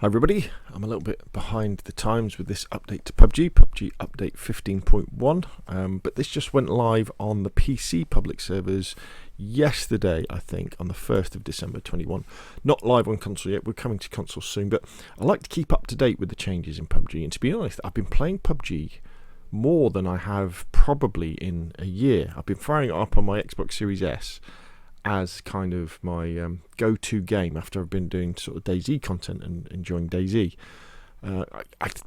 Hi everybody, I'm a little bit behind the times with this update to PUBG update 15.1, but this just went live on the PC public servers yesterday, I think, on the 1st of December 21. Not live on console yet, we're coming to console soon, but I like to keep up to date with the changes in PUBG, and to be honest, I've been playing PUBG more than I have probably in a year. I've been firing it up on my Xbox Series S as kind of my go-to game after I've been doing sort of DayZ content and enjoying DayZ.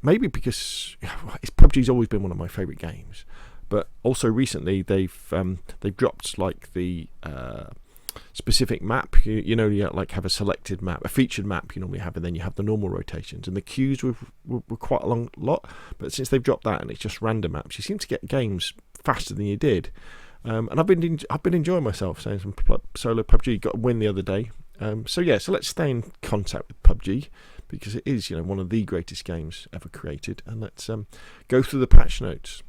Maybe because PUBG's always been one of my favourite games, but also recently they've dropped like the specific map. You like have a selected map, a featured map you normally have, and then you have the normal rotations, and the queues were quite a long lot. But since they've dropped that and it's just random maps, you seem to get games faster than you did. And I've been enjoying myself saying some solo PUBG. Got a win the other day. So let's stay in contact with PUBG because it is one of the greatest games ever created. And let's go through the patch notes.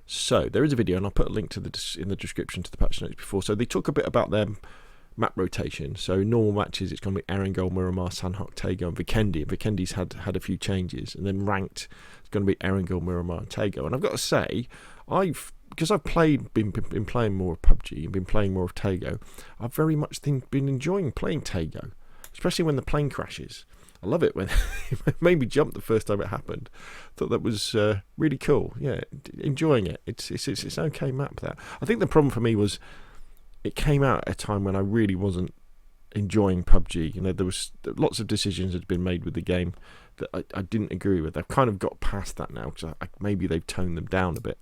So there is a video, and I'll put a link to in the description to the patch notes before. So they talk a bit about their map rotation. So normal matches, it's going to be Erangel, Miramar, Sanhok, Tego, and Vikendi. Vikendi's had a few changes, and then ranked, it's going to be Erangel, Miramar, and Tego. And I've got to say, because I've been playing more of PUBG and been playing more of Tego, I've very much been enjoying playing Tego, especially when the plane crashes. I love it when it made me jump the first time it happened. Thought that was really cool. Yeah, enjoying it. It's an okay map. That I think the problem for me was it came out at a time when I really wasn't enjoying PUBG. There was lots of decisions that had been made with the game that I didn't agree with. I've kind of got past that now because maybe they've toned them down a bit.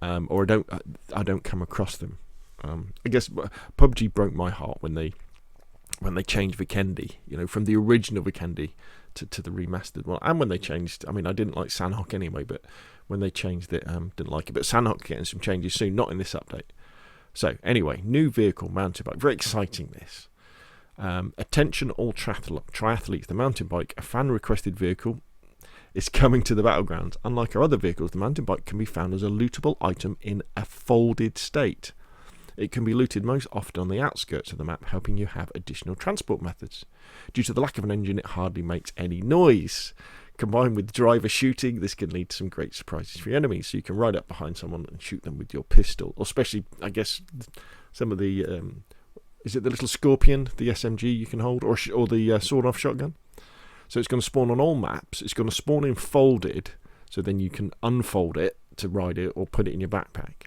Or I don't come across them. I guess PUBG broke my heart when they changed Vikendi, from the original Vikendi to the remastered one. And when they changed, I didn't like Sanhok anyway, but when they changed it, didn't like it. But Sanhok getting some changes soon, not in this update. So anyway, new vehicle, mountain bike, very exciting this. Attention all triathletes, the mountain bike, a fan requested vehicle, is coming to the battlegrounds. Unlike our other vehicles, the mountain bike can be found as a lootable item in a folded state. It can be looted most often on the outskirts of the map, helping you have additional transport methods. Due to the lack of an engine, it hardly makes any noise. Combined with driver shooting, this can lead to some great surprises for your enemies. So you can ride up behind someone and shoot them with your pistol, or especially, I guess, some of the is it the little Scorpion, the SMG you can hold, or the sawed-off shotgun? So it's going to spawn on all maps. It's going to spawn in folded, so then you can unfold it to ride it or put it in your backpack.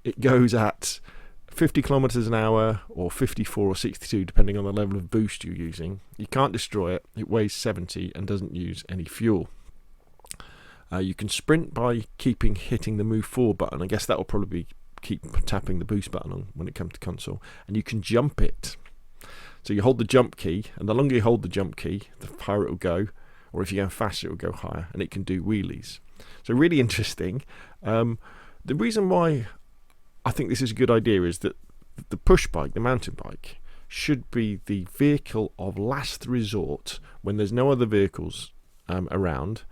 It goes at 50 kilometers an hour or 54 or 62, depending on the level of boost you're using. You can't destroy it. It weighs 70 and doesn't use any fuel. You can sprint by hitting the move forward button. I guess that will probably keep tapping the boost button on when it comes to console. And you can jump it. So you hold the jump key, and the longer you hold the jump key, the higher it will go, or if you're going faster, it will go higher, and it can do wheelies. So really interesting. The reason why I think this is a good idea is that the push bike, the mountain bike, should be the vehicle of last resort when there's no other vehicles around,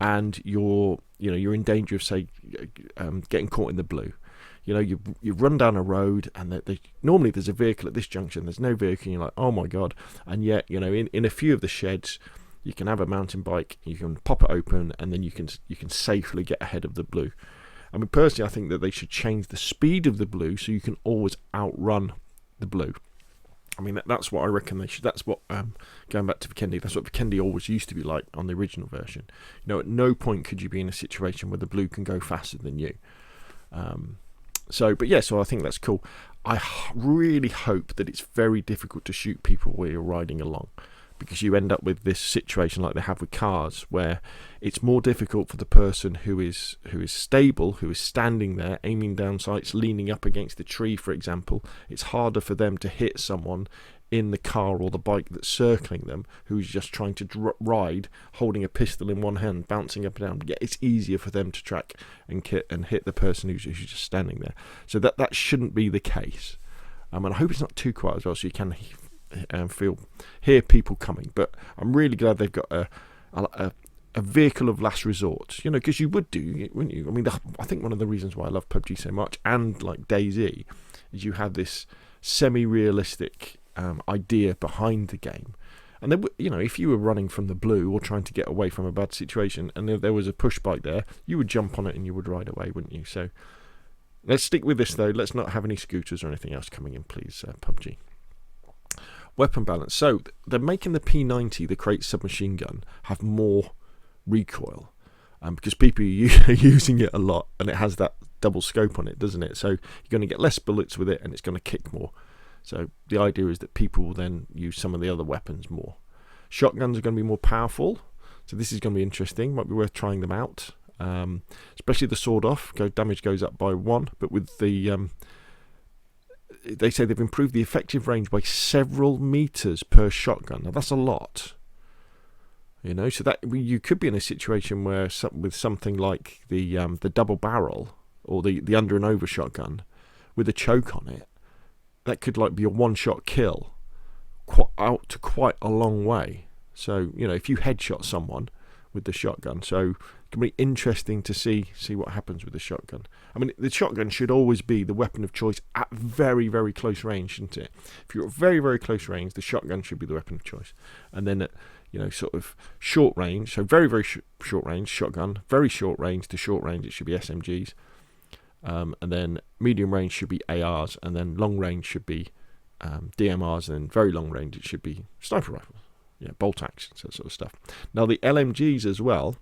and you're in danger of, say, getting caught in the blue. You run down a road, and normally there's a vehicle at this junction. There's no vehicle, and you're like, oh my god! And yet, in a few of the sheds, you can have a mountain bike. You can pop it open, and then you can safely get ahead of the blue. Personally, I think that they should change the speed of the blue so you can always outrun the blue. That's what I reckon they should. That's what going back to Vikendi. That's what Vikendi always used to be like on the original version. At no point could you be in a situation where the blue can go faster than you. So I think that's cool. I really hope that it's very difficult to shoot people where you're riding along, because you end up with this situation like they have with cars, where it's more difficult for the person who is stable, who is standing there, aiming down sights, leaning up against the tree, for example. It's harder for them to hit someone in the car or the bike that's circling them, who's just trying to ride, holding a pistol in one hand, bouncing up and down. Yeah, it's easier for them to track and hit the person who's just standing there. So that shouldn't be the case. And I hope it's not too quiet as well, so you can hear people coming. But I'm really glad they've got a vehicle of last resort. Because you would do, wouldn't you? I think one of the reasons why I love PUBG so much, and like DayZ, is you have this semi-realistic idea behind the game, And they, if you were running from the blue or trying to get away from a bad situation, and there was a push bike there, you would jump on it and you would ride away, wouldn't you? So let's stick with this though. Let's not have any scooters or anything else coming in, please, PUBG. Weapon balance. So they're making the P90, the crate submachine gun, have more recoil, because people are using it a lot, and it has that double scope on it, doesn't it? So you're going to get less bullets with it, and it's going to kick more. So the idea is that people will then use some of the other weapons more. Shotguns are going to be more powerful, so this is going to be interesting. Might be worth trying them out, especially the sawed-off. Damage goes up by 1, but with the they say they've improved the effective range by several meters per shotgun. Now that's a lot, so that you could be in a situation where with something like the double barrel or the under and over shotgun with a choke on it, that could be a one-shot kill out to quite a long way. So if you headshot someone with the shotgun, so it can be interesting to see what happens with the shotgun. I mean, the shotgun should always be the weapon of choice at very, very close range, shouldn't it? If you're at very, very close range, the shotgun should be the weapon of choice. And then at sort of short range, so very, very short range, shotgun. Very short range to short range, it should be SMGs. And then medium range should be ARs, and then long range should be DMRs, and then very long range it should be sniper rifles. Bolt actions, that sort of stuff. Now the LMGs as well,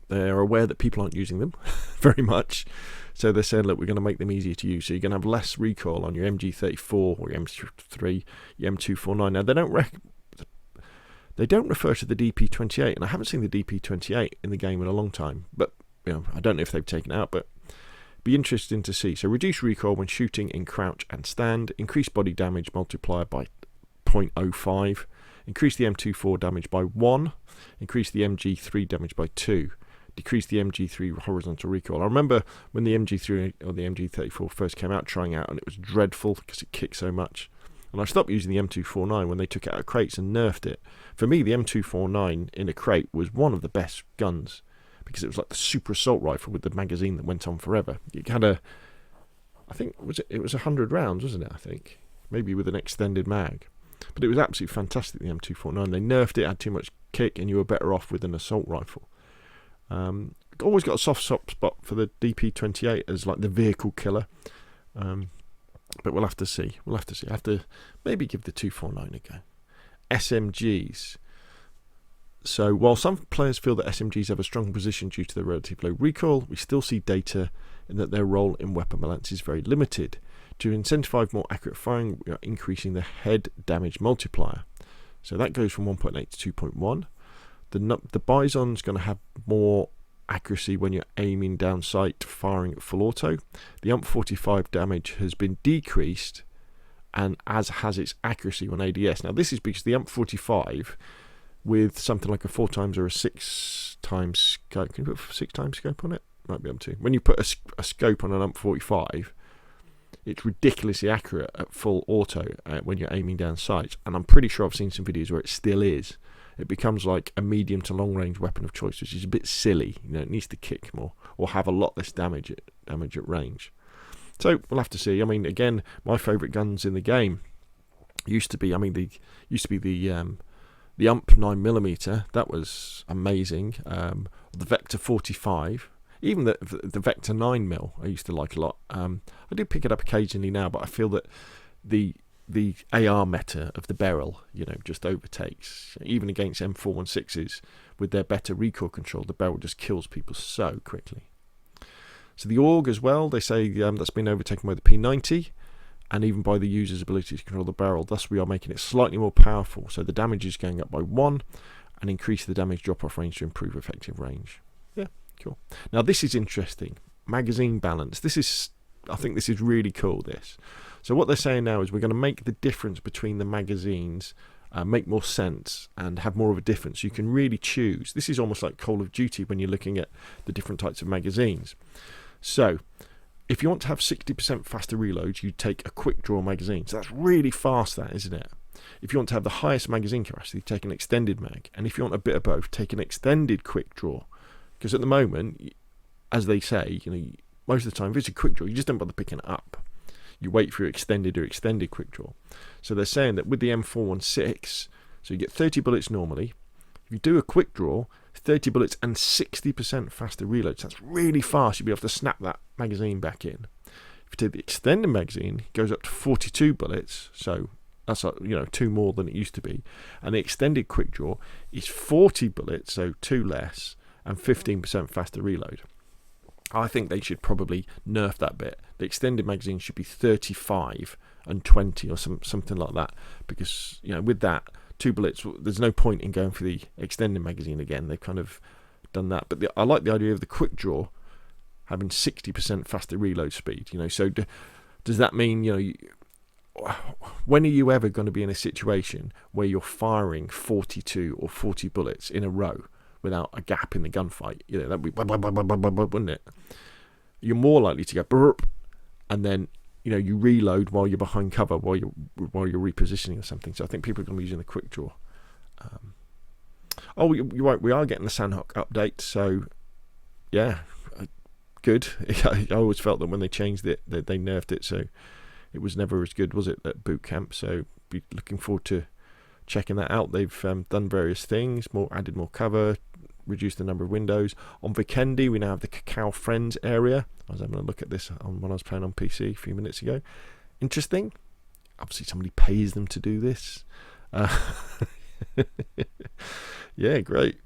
they're aware that people aren't using them very much, so they're saying, look, we're going to make them easier to use, so you're going to have less recoil on your MG34 or your M3, your M249. Now they don't refer to the DP28, and I haven't seen the DP28 in the game in a long time, but I don't know if they've taken it out, but be interesting to see. So reduce recoil when shooting in crouch and stand, increase body damage multiplier by 0.05, increase the M24 damage by 1, increase the MG3 damage by 2, decrease the MG3 horizontal recoil. I remember when the MG3 or the MG34 first came out, trying out, and it was dreadful because it kicked so much. And I stopped using the M249 when they took it out of crates and nerfed it. For me, the M249 in a crate was one of the best guns, because it was like the super assault rifle with the magazine that went on forever. It had I think it was 100 rounds, wasn't it? I think maybe with an extended mag. But it was absolutely fantastic, the M249. They nerfed it, had too much kick, and you were better off with an assault rifle. Always got a soft spot for the DP28 as like the vehicle killer. But we'll have to see. I have to maybe give the 249 a go. SMGs. So while some players feel that SMGs have a strong position due to their relatively low recoil, we still see data in that their role in weapon balance is very limited. To incentivize more accurate firing, we are increasing the head damage multiplier. So that goes from 1.8 to 2.1. The Bison's going to have more accuracy when you're aiming down sight, firing at full auto. The UMP45 damage has been decreased, and as has its accuracy on ADS. Now this is because the UMP45, with something like a 4x or a 6x scope, can you put a 6x scope on it? Might be able to. When you put a scope on an UMP45, it's ridiculously accurate at full auto when you're aiming down sight, and I'm pretty sure I've seen some videos where it still is. It becomes like a medium to long range weapon of choice, which is a bit silly. It needs to kick more or have a lot less damage at range. So we'll have to see. I mean, again, my favourite guns in the game used to be the UMP 9mm. That was amazing. The Vector 45. Even the Vector 9mm I used to like a lot. I do pick it up occasionally now, but I feel that the AR meta of the Beryl, just overtakes. Even against M416s with their better recoil control, the Beryl just kills people so quickly. So the AUG as well, they say that's been overtaken by the P90 and even by the user's ability to control the barrel. Thus we are making it slightly more powerful. So the damage is going up by 1 and increase the damage drop-off range to improve effective range. Yeah, cool. Now this is interesting. Magazine balance. I think this is really cool, this. So what they're saying now is we're going to make the difference between the magazines make more sense and have more of a difference. You can really choose. This is almost like Call of Duty when you're looking at the different types of magazines. So if you want to have 60% faster reloads, you take a quick draw magazine. So that's really fast, that, isn't it? If you want to have the highest magazine capacity, take an extended mag. And if you want a bit of both, take an extended quick draw. Because at the moment, as they say, most of the time, if it's a quick draw, you just don't bother picking it up. You wait for your extended or extended quick draw. So they're saying that with the M416, So you get 30 bullets normally. If you do a quick draw, 30 bullets and 60% faster reloads. That's really fast. You'll be able to snap that magazine back in. If you take the extended magazine, it goes up to 42 bullets. So that's 2 more than it used to be. And the extended quick draw is 40 bullets, so 2 less, and 15% faster reload. I think they should probably nerf that bit. The extended magazine should be 35 and 20 or something like that, because with that 2 bullets, there's no point in going for the extended magazine again. They've kind of done that. But I like the idea of the quick draw having 60% faster reload speed. So does that mean when are you ever going to be in a situation where you're firing 42 or 40 bullets in a row without a gap in the gunfight? That'd be wouldn't it? You're more likely to go burp, and then you reload while you're behind cover, while you're repositioning or something. So I think people are going to be using the quick draw. You're right. We are getting the Sandhawk update. So yeah, good. I always felt that when they changed it, that they nerfed it. So it was never as good, was it, at boot camp? So be looking forward to checking that out. They've done various things, added more cover, reduced the number of windows. On Vikendi, we now have the Cacao Friends area. I was having a look at this when I was playing on PC a few minutes ago. Interesting. Obviously, somebody pays them to do this. Yeah, great.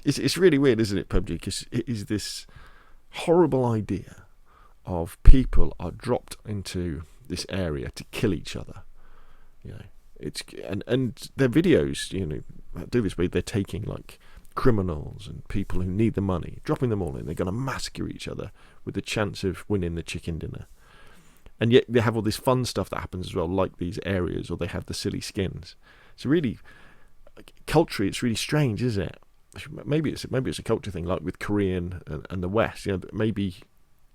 It's really weird, isn't it, PUBG? Because it is this horrible idea of people are dropped into this area to kill each other. It's and their videos, do this way. They're taking like criminals and people who need the money, dropping them all in. They're going to massacre each other with the chance of winning the chicken dinner. And yet they have all this fun stuff that happens as well, like these areas, or they have the silly skins. It's really culturally, it's really strange, isn't it? Maybe it's a culture thing, like with Korean and the West. Maybe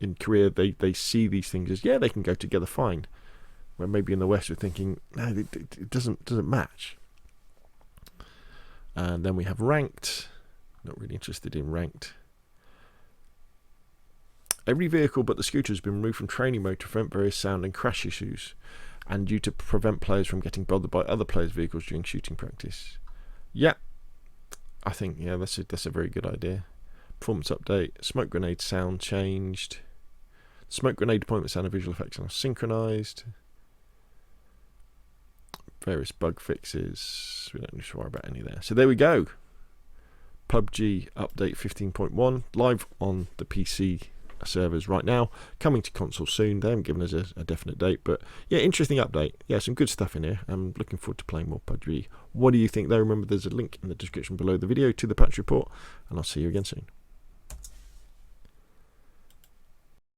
in Korea they see these things as they can go together fine, where maybe in the West we're thinking no, it doesn't match. And then we have ranked. Not really interested in ranked. Every vehicle but the scooter has been removed from training mode to prevent various sound and crash issues, and due to prevent players from getting bothered by other players' vehicles during shooting practice. Yeah, I think that's a very good idea. Performance update. Smoke grenade sound changed. Smoke grenade deployment sound and visual effects are synchronized. Various bug fixes. We don't need to worry about any there. So there we go. PUBG update 15.1 live on the PC servers right now. Coming to console soon. They haven't given us a definite date, but yeah, interesting update. Yeah, some good stuff in here. I'm looking forward to playing more PUBG. What do you think though? Remember, there's a link in the description below the video to the patch report, and I'll see you again soon.